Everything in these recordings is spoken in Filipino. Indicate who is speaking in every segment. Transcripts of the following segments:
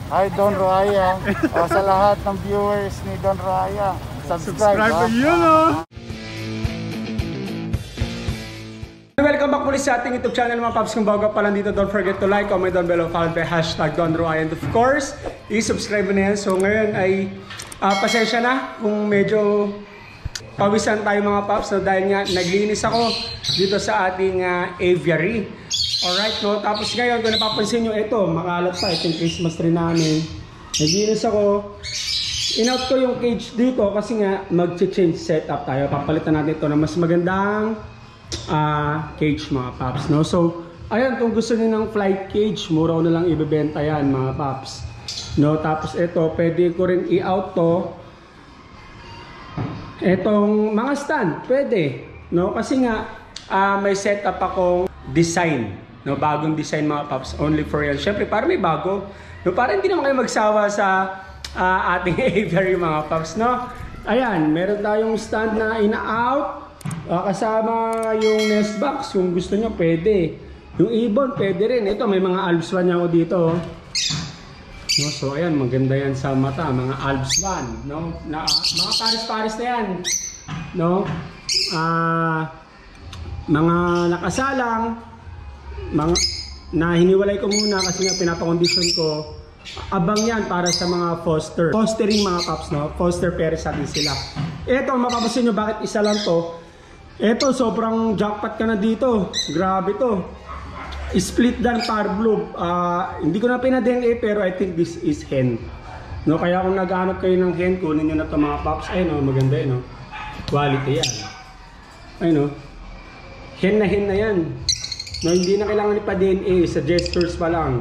Speaker 1: Hi Don Roaya. Sa lahat ng viewers ni Don Roaya, subscribe
Speaker 2: to yun, Welcome back muli sa ating YouTube channel mga paps. Kung bago pa lang dito, don't forget to like, comment down below, follow by hashtag Don Roaya, and of course, i-subscribe na yan. So ngayon ay pasensya na kung medyo pawisan tayo mga paps, no, dahil nga naglinis ako dito sa ating aviary. Alright, no? Tapos ngayon kung napapansin nyo, ito makalat pa itong Christmas tree namin. Naglinis ako, in-out ko yung cage dito kasi nga mag-change setup tayo. Papalitan natin ito na mas magandang cage mga paps, no? So ayan, kung gusto niyo ng flight cage, mura ko na lang ibebenta yan mga paps, no? Tapos ito, pwede ko rin i-out to. Etong mga stand, pwede, no? Kasi nga may setup akong design, no? Bagong design mga paps, only for yan. Syempre para may bago, no? Para hindi naman kayo magsawa sa ating aviary mga paps, no? Ayan, meron tayong stand na in-out. Kasama yung nest box, kung gusto nyo pwede. Yung ibon pwede rin. Ito may mga Alps One ako dito, no? So ayan, maganda yan sa mata, mga Alps One, no? Mga pares-pares na yan, no? Mga nakasalang, mga na hiniwalay ko muna kasi nga pinapakondisyon ko. Abang yan para sa mga fostering mga pups, no? Foster parents natin sila. Ito, mapapansin nyo bakit isa lang to. Ito, sobrang jackpot ka na dito. Grabe to. Split dan parblob. Hindi ko na pina-DNA pero I think this is hen. No, kaya kung naghahanap kayo ng hen, kunin nyo na ito mga pups. Ay no, maganda yun, no? Quality yan. Ay no. Hen na yan. No, hindi na kailangan ipa-DNA. Sa gestures pa lang.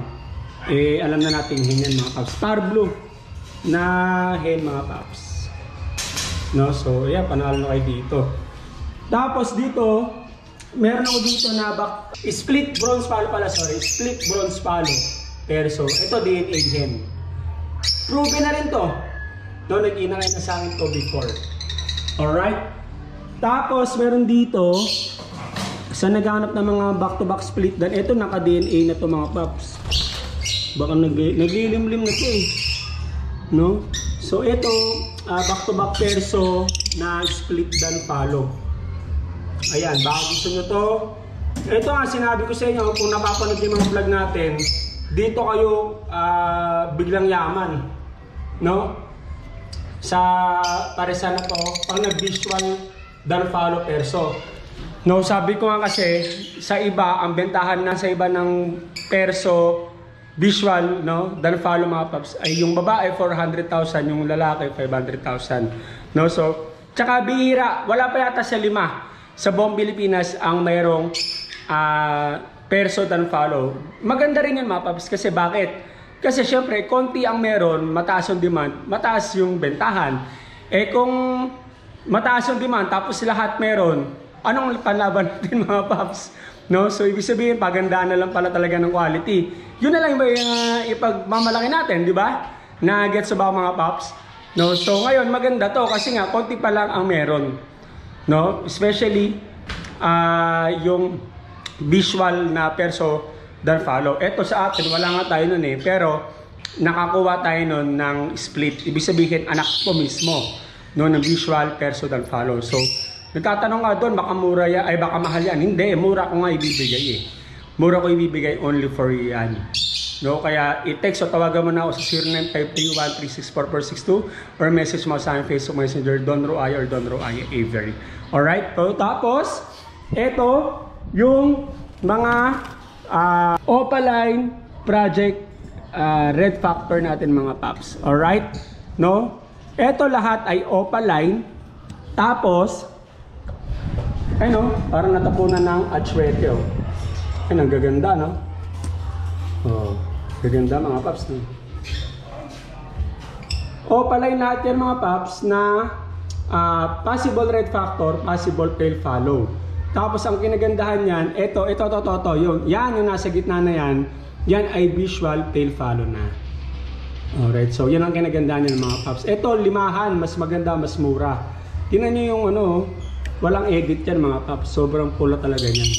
Speaker 2: Alam na natin hen yan mga pups. Parblob na hen mga pups. No, so yeah, panalo na kayo dito. Tapos dito, meron ako dito na split bronze palo pala, sorry. Split bronze palo. Perso. Ito DNA hen. Proven na rin to. No, nag-inangay na sa akin to before. Alright? Tapos meron dito, sa naghanap ng mga back-to-back split dan, ito naka-DNA na to mga paps. Baka naglilimlim na to eh. No? So ito, back-to-back perso na split dan palo. Ayan, baka gusto nyo to. Ito nga, sinabi ko sa inyo, kung napapanood yung mga vlog natin, dito kayo biglang yaman, no? Sa paresan na to, pang nag-visual dan follow perso. No, sabi ko nga kasi, sa iba, ang bentahan na sa iba ng perso visual, no, dan follow mga paps, ay yung babae 400,000, yung lalaki 500,000. No, so, tsaka bihira, wala pa yata sa 5 sa buong Pilipinas ang mayroong perso dan follow. Maganda rin yun mga paps, kasi bakit? Kasi syempre, konti ang meron, mataas yung demand, mataas yung bentahan. Kung mataas yung demand, tapos lahat meron, anong panlaban natin mga paps? No? So, ibig sabihin, pagandaan na lang pala talaga ng quality. Yun na lang yung ipagmamalaki natin, di ba? Na gets ba mga paps? No? So, ngayon, maganda to kasi nga, konti pa lang ang meron. No, especially yung visual na perso dan follow. Ito sa atin, wala nga tayo nun eh, pero nakakuha tayo nun ng split. Ibig sabihin, anak ko mismo, no, ng visual perso dan follow. So, nagtatanong nga doon, baka mura yan, ay baka mahal yan. Hindi, mura ko nga ibibigay eh. Mura ko ibibigay only for yan. No, kaya i-text o tawagan mo na ako sa 0953136442 or message mo sa aking Facebook Messenger, Don Roaya or Don Roaya Aviary. Alright, so tapos ito yung mga Opaline Project Red Factor natin mga paps. Alright, no? Ito lahat ay Opaline. Tapos ano, parang natapunan ng atsuete. Ay, ang gaganda, no? Oh, gaganda mga paps, no? Opaline lahat yan mga paps na possible red factor, possible tail follow. Tapos ang kinagandahan yan, ito, yan yung nasa gitna na yan ay visual tail follow na. Alright, so yan ang kinagandahan yan mga paps. Ito, limahan, mas maganda, mas mura. Tingnan nyo yung ano, walang edit yan mga paps. Sobrang pula talaga yan.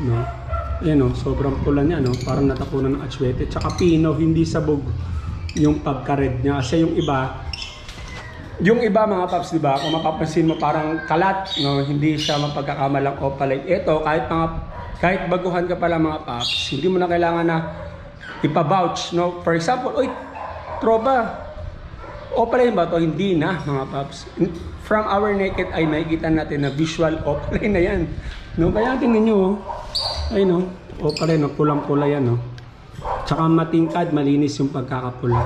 Speaker 2: No? Yan o, sobrang pula niya, no? Parang natapunan ng atsuete. Tsaka pino, hindi sabog. yung pagka-red niya. Kasi yung iba mga paps, di ba? Kung mapapansin mo parang kalat, no? Hindi siya mapagkakamalang opaline. Ito, kahit baguhan ka pala mga paps, hindi mo na kailangan na ipa-vouch, no? For example, oy, tropa, opaline ba to? Hindi na mga paps. From our naked eye, makikita natin na visual opaline na yan. No? Kaya tingnan nyo, ay no, opaline, no? Pulang-pula yan, no? Tsaka matingkad, malinis yung pagkakapula.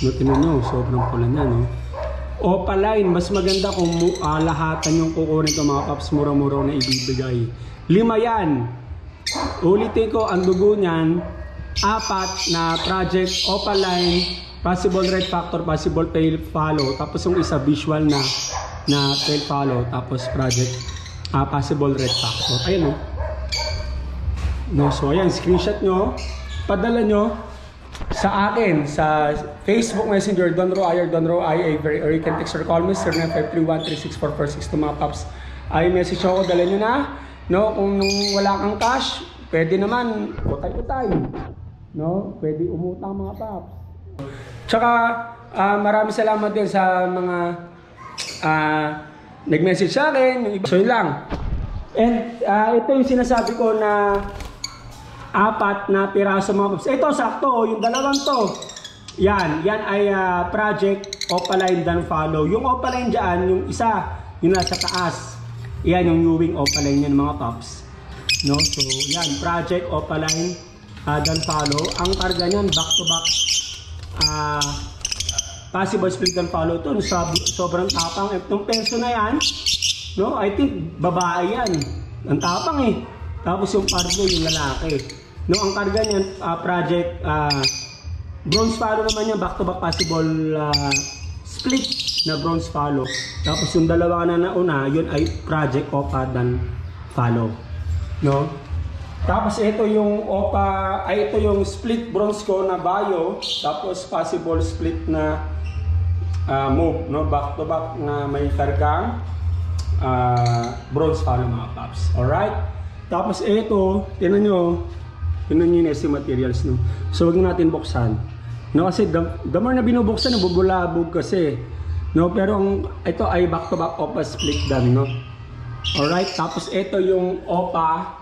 Speaker 2: No, tingnan nyo, sobrang pula na, no? Opaline, mas maganda kung lahatan yung kukunin ko mga paps, mura-mura na ibibigay. 5 yan. Ulitin ko, ang dugo niyan, 4 na project opaline, possible red factor, possible tail follow, tapos yung isa visual na tail follow, tapos project possible red factor. Ayun, no? So ayan, screenshot nyo, padala nyo sa akin sa Facebook Messenger, Don Roaya, or you can text or call me 0953136446 to mga paps. Ay message ako, dala nyo na, no? Kung wala kang cash, pwede naman utay-utay, no? Pwede umutang mga paps. Tsaka maraming salamat din sa mga nag-message sa akin, yung iba. So yun lang. And ito yung sinasabi ko na 4 na piraso mga paps. Ito sakto, yung dalawang to. Yan ay project opaline dan follow. Yung opaline dyan, yung isa, yung nasa taas. Yan yung Ewing opaline yan mga paps. No? So yan, project opaline dan follow. Ang karga niyan back to back possible split dan follow to. Sobrang tapang. Itong peso na yan, no? I think babae yan. Ang tapang eh. Tapos yung pargo yung lalaki. No, ang karga niyan project bronze follow naman yan, back to back possible split na bronze follow. Tapos yung dalawa na nauna, yun ay project opa dan follow. No? Tapos ito yung opa, ito yung split bronze ko na bio, tapos possible split na move, no? Back to back na may kargang bronze follow mga paps. Alright? Tapos ito, tinan nyo yung SC materials, no? So wag natin buksan, no? Kasi the more na binubuksan, nabubulabog kasi, no? Pero ito ay back to back opa split dan, no? Alright, tapos ito yung opa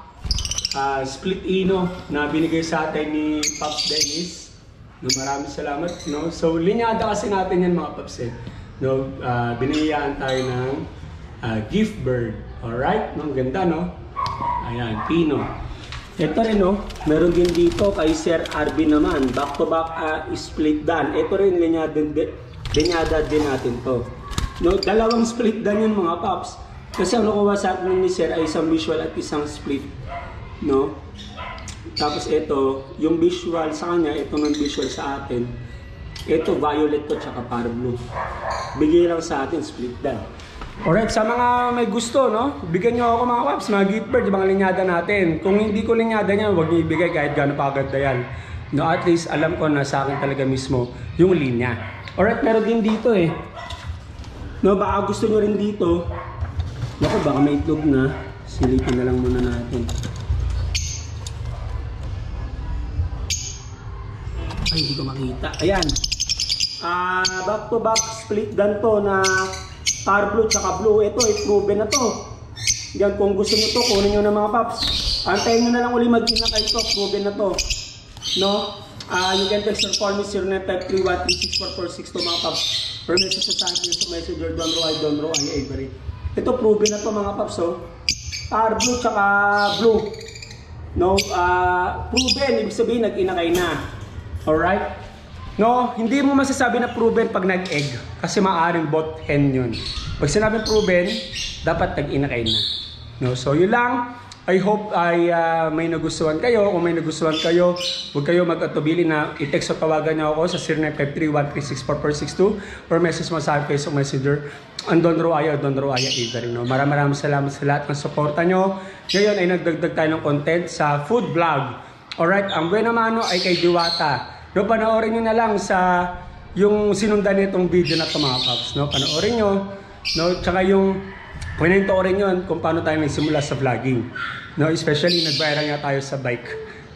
Speaker 2: split ino na binigay sa atin ni Pops Dennis, no? Maraming salamat, no? So linyada kasi natin yan mga Pops, no? Binigyan tayo ng gift bird. Alright, no? Ang ganda, no? Ayan, pino. Ito rin, no? Meron din dito kay Sir Arby naman, back to back split dan. Ito rin linyada din natin to, no? Dalawang split dan yun mga paps. Kasi ang nakuha sa atin ni Sir ay isang visual at isang split, no? Tapos ito, yung visual sa kanya, ito ng visual sa atin. Ito violet to tsaka para blue. Bigay lang sa atin split dan. Alright, sa mga may gusto, no? Bigyan nyo ako mga paps, mga gift bird, yung mga linyada natin. Kung hindi ko linyada niya, huwag niyo ibigay kahit gano'n pa agad na yan. No, at least alam ko na sa akin talaga mismo yung linya. Alright, meron din dito eh. No, baka gusto nyo rin dito. Naku, baka may itlog na. Silipin na lang muna natin. Ay, hindi ko makita. Ayan. Back to back split dan to na Star Blue tsaka Blue. Ito, proven na to. Yan, kung gusto nyo to, kunin nyo na mga paps. Antayin nyo na lang uli mag-inakay to. Proven na to. No? You can text or call me 0953136446 to mga paps. Or message sa akin sa Messenger, Don Roy Avery. Ito, proven na to mga paps. Oh. Star Blue tsaka Blue. No? Proven, ibig sabihin, nag-inakay na. Alright? No, hindi mo masasabi na proven pag nag-egg kasi maaaring bot hen yun. Pag sinabing proven, dapat nag-inakay na. No, so yun lang. I hope ay may nagustuhan kayo. Kung may nagustuhan kayo, huwag kayo mag-atubili na i-text o tawagan niyo ako sa 0953-1364462 or message mo sa Facebook Messenger ang Don Roaya Avery. No? Maraming salamat sa lahat ng suporta nyo. Ngayon ay nagdagdag tayo ng content sa food vlog. Alright, ang buena mano ay kay Diwata. No, panoorin nyo na lang sa yung sinundan nitong video na ito mga paps. No? Panoorin nyo. No? Tsaka yung pinintoorin nyo kung paano tayo nagsimula sa vlogging. No? Especially nag-viral nga tayo sa bike.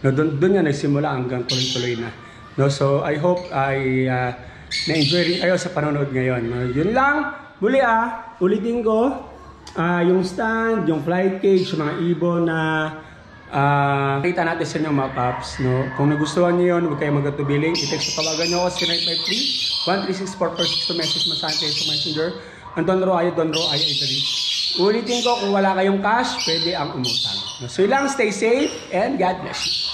Speaker 2: No? Doon nga nagsimula hanggang tuloy-tuloy na. No? So I hope ay na-enjoy rin kayo sa panonood ngayon. No? Yun lang. Muli ulitin ko, yung stand, yung flight cage, yung mga ibon na nakita natin sa inyo mga paps. No? Kung nagustuhan niyo yun, huwag kayong magatubiling. I-text o tawagan nyo ako 0953-136-4462 message masahan kayo sa messenger. Ang Don Roaya Italy. Ulitin ko, kung wala kayong cash, pwede ang umutang. So yun lang, stay safe and God bless you.